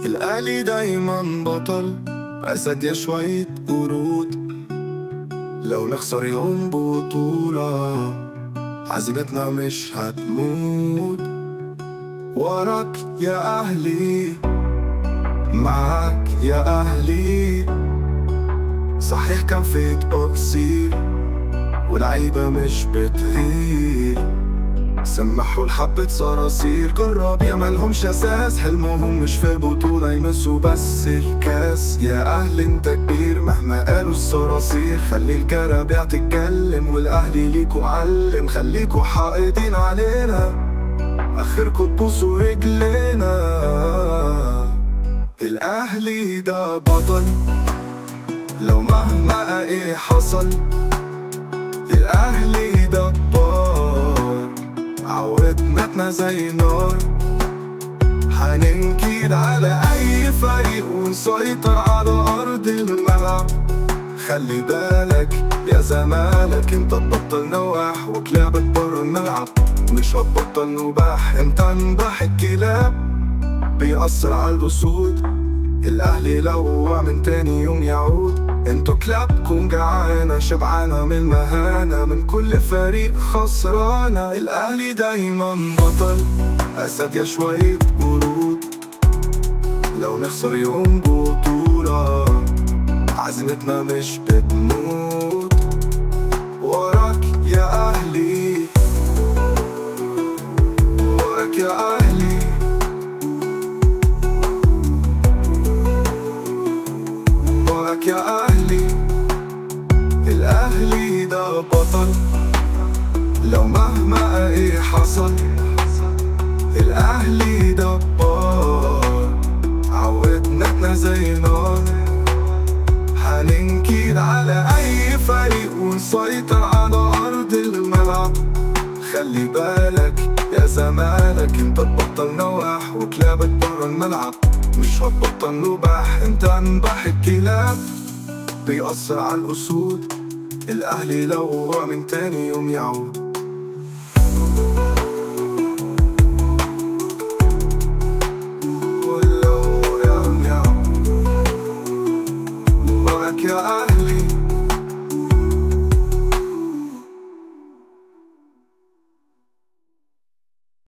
الأهلي دايما بطل، أسد يا شوية قرود. لو نخسر يوم بطولة عزيمتنا مش هتموت. وراك يا أهلي، معاك يا أهلي. صحيح كان في تقصير واللعيبة مش بتغير، سمحوا لحبة صراصير. جرب يا مالهمش أساس، حلمهم مش في بطولة يمسوا بس الكاس. يا أهل انت كبير مهما قالوا الصراصير، خلي الكرابيع تتكلم والأهلي ليكوا علم. خليكوا حائدين علينا آخركوا تبوسوا رجلينا. الأهلي ده بطل لو مهما ايه حصل. الأهلي ده بطل، عودتنا زي نار. هننكد على أي فريق ونسيطر على أرض الملعب. خلي بالك يا زمالك، انت تبطل نواح وكلابك بره الملعب. مش هتبطل نباح، انت نباح الكلاب بيأثر على الأسود. الأهلي لو وقع من تاني يوم يعود. انتوا كلابكم جعانة شبعانة من المهانة، من كل فريق خسرانة. الأهلي دايما بطل، أسد يا شوية قرود. لو نخسر يوم بطولة عزيمتنا مش بتموت. وراك يا أهلي، وراك يا أهلي. وراك يا أهلي. الأهلي ده بطل لو مهما ايه حصل. الأهلي ده بطل، عودتنا زي نار. هننكد على أي فريق ونسيطر على أرض الملعب. خلي بالك يا زمالك، انت تبطل نواح وكلابك بره الملعب. مش هتبطل نباح، انت نباح الكلاب بيأثر على الأسود. الأهلي لو وقع من تاني يوم يعود.